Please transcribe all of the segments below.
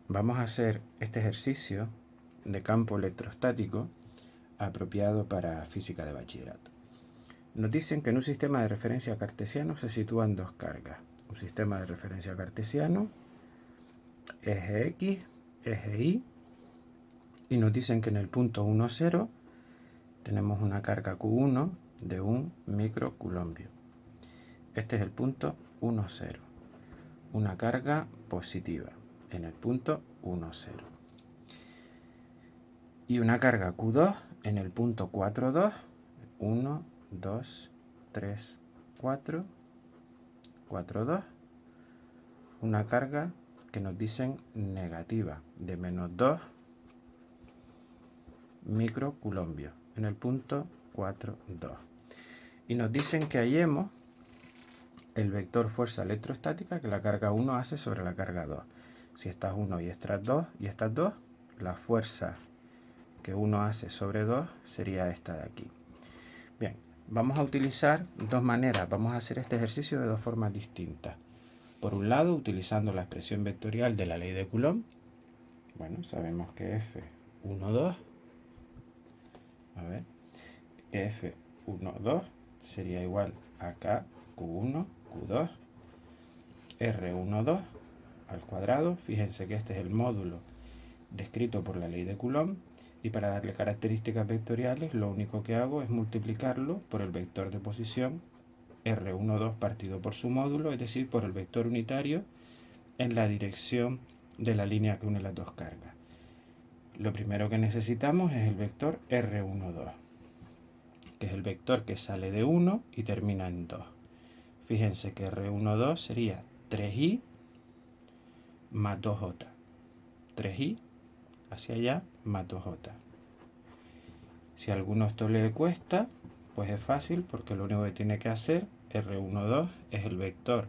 Vamos a hacer este ejercicio de campo electrostático apropiado para física de bachillerato. Nos dicen que en un sistema de referencia cartesiano se sitúan dos cargas. Un sistema de referencia cartesiano, eje X, eje Y, y nos dicen que en el punto 1, 0 tenemos una carga Q1 de 1 microculombio. Este es el punto 1, 0. Una carga positiva en el punto 1, 0. Y una carga Q2 en el punto 4, 2. 1, 2, 3, 4, 4, 2. Una carga que nos dicen negativa de menos 2 microculombios en el punto 4, 2. Y nos dicen que hallemos el vector fuerza electrostática que la carga 1 hace sobre la carga 2. Si estas 1 y estas 2, la fuerza que 1 hace sobre 2 sería esta de aquí. Bien, vamos a utilizar dos maneras. Vamos a hacer este ejercicio de dos formas distintas. Por un lado, utilizando la expresión vectorial de la ley de Coulomb. Bueno, sabemos que F12, F12 sería igual a KQ1, Q2, R12 al cuadrado. Fíjense que este es el módulo descrito por la ley de Coulomb, y para darle características vectoriales lo único que hago es multiplicarlo por el vector de posición R12 partido por su módulo, es decir, por el vector unitario en la dirección de la línea que une las dos cargas. Lo primero que necesitamos es el vector R12, que es el vector que sale de 1 y termina en 2. Fíjense que R12 sería 3i más 2j. 3i hacia allá más 2j. Si a alguno esto le cuesta, pues es fácil, porque lo único que tiene que hacer, R12 es el vector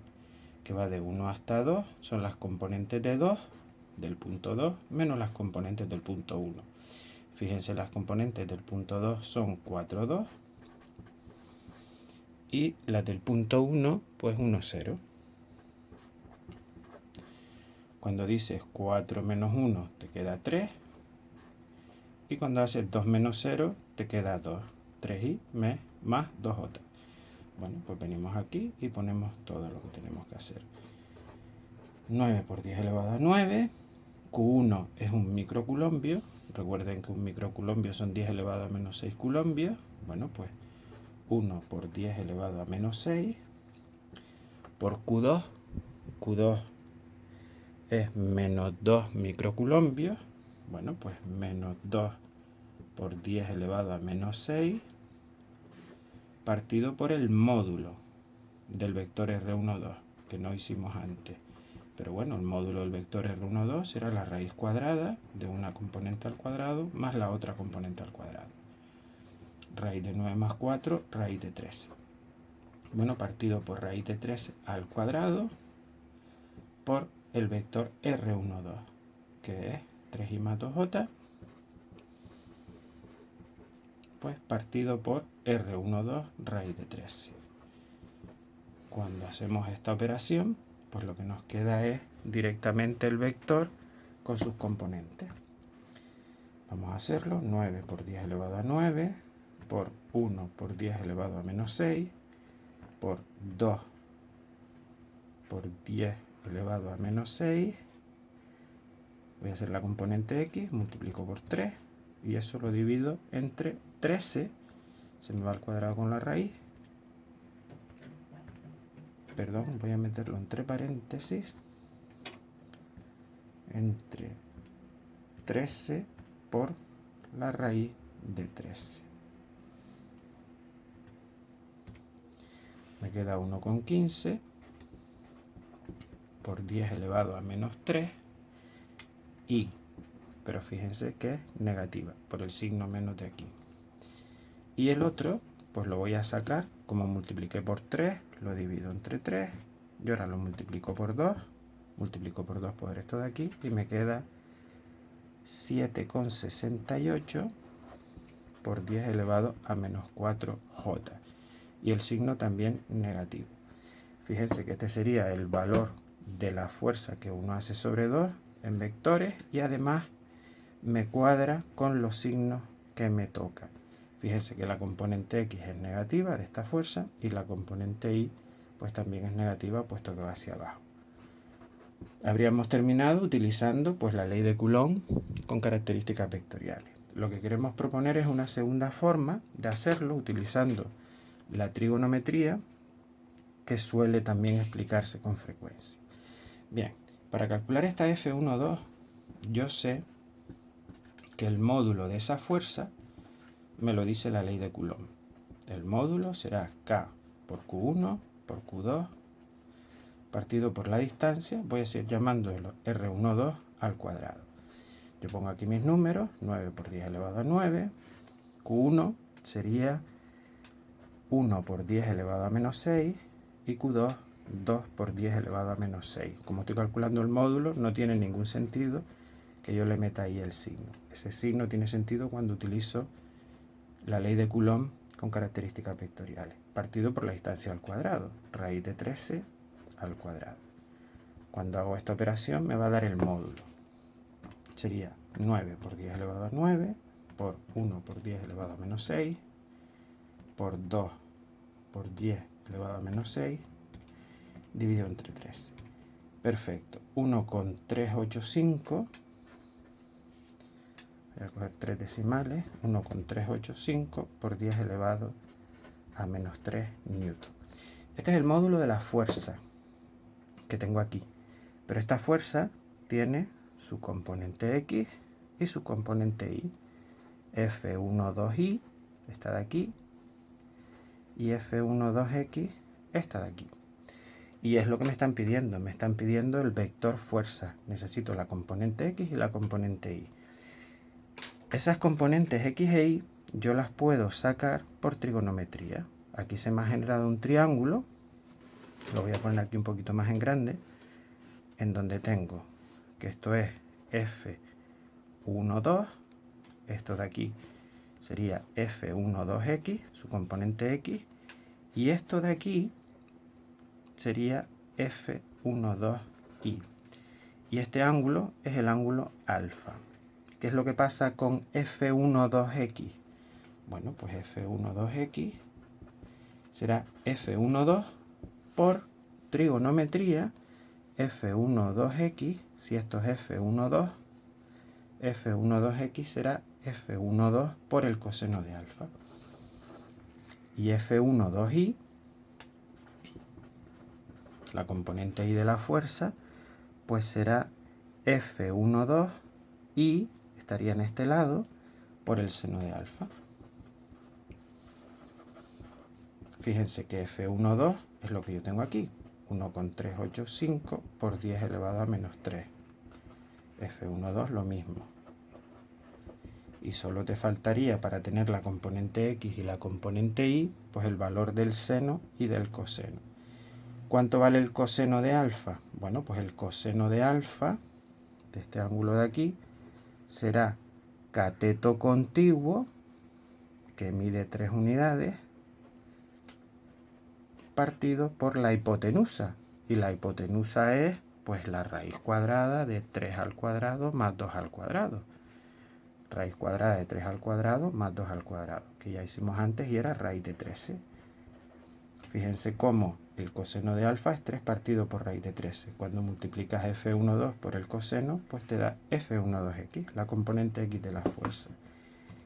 que va de 1 hasta 2, son las componentes de 2 del punto 2 menos las componentes del punto 1. Fíjense, las componentes del punto 2 son 4, 2, y las del punto 1, pues 1, 0. Cuando dices 4 menos 1 te queda 3, y cuando haces 2 menos 0 te queda 2. 3i más 2j. Bueno, pues venimos aquí y ponemos todo lo que tenemos que hacer. 9 por 10 elevado a 9. Q1 es un microculombio. Recuerden que un microculombio son 10 elevado a menos 6 culombios. Bueno, pues 1 por 10 elevado a menos 6 por Q2. Q2 es menos 2 microculombios. Bueno, pues menos 2 por 10 elevado a menos 6 partido por el módulo del vector R12, que no hicimos antes. Pero bueno, el módulo del vector R12 será la raíz cuadrada de una componente al cuadrado más la otra componente al cuadrado. Raíz de 9 más 4, raíz de 13. Bueno, partido por raíz de 13 al cuadrado por el vector R12, que es 3i más 2j, pues partido por R12 raíz de 13. Cuando hacemos esta operación, pues lo que nos queda es directamente el vector con sus componentes. Vamos a hacerlo. 9 por 10 elevado a 9 por 1 por 10 elevado a menos 6 por 2 por 10 elevado a menos 6. Voy a hacer la componente x, multiplico por 3 y eso lo divido entre 13. Se me va al cuadrado con la raíz. Perdón, voy a meterlo entre paréntesis. Entre 13 por la raíz de 13. Me queda 1,15 por 10 elevado a menos 3 y, pero fíjense que es negativa por el signo menos de aquí. Y el otro, pues lo voy a sacar, como multipliqué por 3, lo divido entre 3, y ahora lo multiplico por 2, multiplico por 2 por esto de aquí, y me queda 7,68 por 10 elevado a menos 4j. Y el signo también negativo. Fíjense que este sería el valor de la fuerza que 1 hace sobre 2, en vectores y además me cuadra con los signos que me tocan. Fíjense que la componente X es negativa de esta fuerza y la componente Y pues también es negativa puesto que va hacia abajo. Habríamos terminado utilizando pues la ley de Coulomb con características vectoriales. Lo que queremos proponer es una segunda forma de hacerlo utilizando la trigonometría, que suele también explicarse con frecuencia. Bien, para calcular esta F12, yo sé que el módulo de esa fuerza me lo dice la ley de Coulomb. El módulo será K por Q1 por Q2 partido por la distancia, voy a seguir llamándolo R12 al cuadrado. Yo pongo aquí mis números, 9 por 10 elevado a 9, Q1 sería 1 por 10 elevado a menos 6 y Q2 2 por 10 elevado a menos 6. Como estoy calculando el módulo, no tiene ningún sentido que yo le meta ahí el signo. Ese signo tiene sentido cuando utilizo la ley de Coulomb con características vectoriales. Partido por la distancia al cuadrado, raíz de 13 al cuadrado. Cuando hago esta operación me va a dar el módulo. Sería 9 por 10 elevado a 9 por 1 por 10 elevado a menos 6 por 2 por 10 elevado a menos 6 dividido entre 13. Perfecto. 1,385. Voy a coger 3 decimales. 1,385 por 10 elevado a menos 3 newton. Este es el módulo de la fuerza que tengo aquí. Pero esta fuerza tiene su componente X y su componente Y. F12Y, esta de aquí, y F12X, esta de aquí. Y es lo que me están pidiendo el vector fuerza. Necesito la componente X y la componente Y. Esas componentes X e Y yo las puedo sacar por trigonometría. Aquí se me ha generado un triángulo, lo voy a poner aquí un poquito más en grande, en donde tengo que esto es F12, esto de aquí sería F12X, su componente X, y esto de aquí sería F12Y. Y este ángulo es el ángulo alfa. ¿Qué es lo que pasa con F12X? Bueno, pues F12X será F12 por trigonometría. F12X, si esto es F12, F12X será F12 por el coseno de alfa. Y F12Y, la componente Y de la fuerza, pues será F12Y, estaría en este lado, por el seno de alfa. Fíjense que F12 es lo que yo tengo aquí, 1,385 por 10 elevado a menos 3. F12 lo mismo. Y solo te faltaría para tener la componente X y la componente Y, pues el valor del seno y del coseno. ¿Cuánto vale el coseno de alfa? Bueno, pues el coseno de alfa, de este ángulo de aquí, será cateto contiguo, que mide 3 unidades, partido por la hipotenusa. Y la hipotenusa es pues la raíz cuadrada de 3 al cuadrado más 2 al cuadrado. Raíz cuadrada de 3 al cuadrado más 2 al cuadrado, que ya hicimos antes y era raíz de 13. Fíjense cómo el coseno de alfa es 3 partido por raíz de 13. Cuando multiplicas F12 por el coseno, pues te da F12X, la componente X de la fuerza,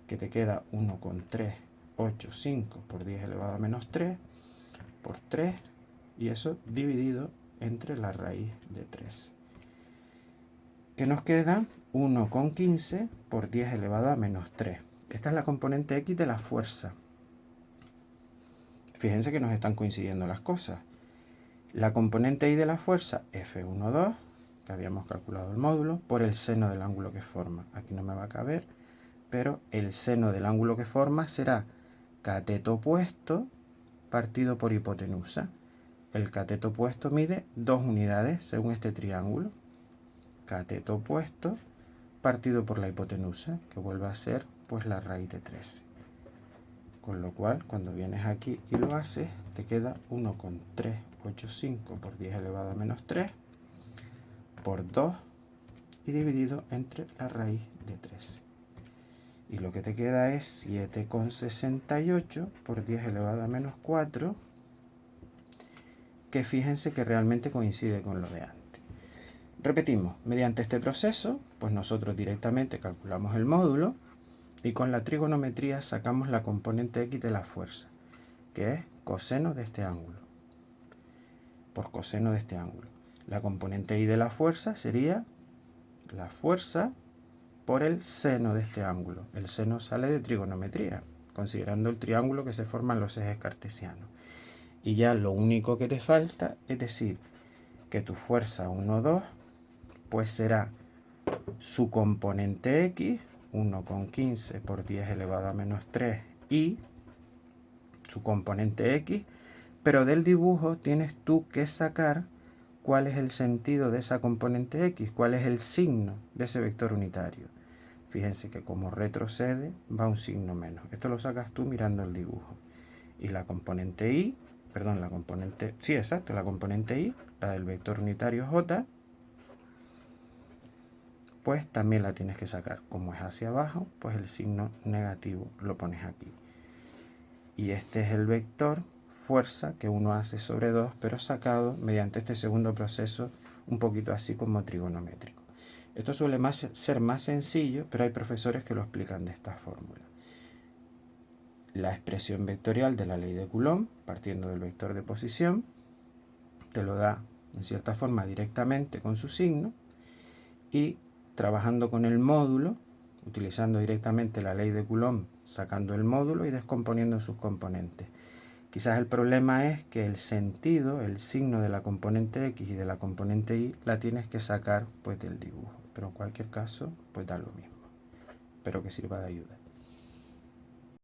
que te queda 1,385 por 10 elevado a menos 3 por 3, y eso dividido entre la raíz de 13. ¿Qué nos queda? 1,15 por 10 elevado a menos 3. Esta es la componente X de la fuerza. Fíjense que nos están coincidiendo las cosas. La componente Y de la fuerza, F12, que habíamos calculado el módulo, por el seno del ángulo que forma. Aquí no me va a caber, pero el seno del ángulo que forma será cateto opuesto partido por hipotenusa. El cateto opuesto mide 2 unidades según este triángulo. Cateto opuesto partido por la hipotenusa, que vuelve a ser pues la raíz de 13. Con lo cual, cuando vienes aquí y lo haces, te queda 1,385 por 10 elevado a menos 3 por 2 y dividido entre la raíz de 13. Y lo que te queda es 7,68 por 10 elevado a menos 4, que fíjense que realmente coincide con lo de antes. Repetimos, mediante este proceso, pues nosotros directamente calculamos el módulo y con la trigonometría sacamos la componente x de la fuerza, que es coseno de este ángulo, por coseno de este ángulo. La componente y de la fuerza sería la fuerza por el seno de este ángulo. El seno sale de trigonometría, considerando el triángulo que se forman los ejes cartesianos. Y ya lo único que te falta es decir que tu fuerza 1, 2, pues será su componente x, 1,15 por 10 elevado a menos 3, y su componente x, pero del dibujo tienes tú que sacar cuál es el sentido de esa componente x, cuál es el signo de ese vector unitario. Fíjense que como retrocede va un signo menos. Esto lo sacas tú mirando el dibujo. Y la componente y, perdón, la componente, sí, exacto, la componente y, la del vector unitario j, pues también la tienes que sacar. Como es hacia abajo, pues el signo negativo lo pones aquí. Y este es el vector fuerza que uno hace sobre 2, pero sacado mediante este segundo proceso un poquito así como trigonométrico. Esto suele ser más sencillo, pero hay profesores que lo explican de esta fórmula. La expresión vectorial de la ley de Coulomb, partiendo del vector de posición, te lo da en cierta forma directamente con su signo, y trabajando con el módulo, utilizando directamente la ley de Coulomb, sacando el módulo y descomponiendo sus componentes. Quizás el problema es que el sentido, el signo de la componente x y de la componente y, la tienes que sacar pues del dibujo. Pero en cualquier caso, pues da lo mismo. Espero que sirva de ayuda.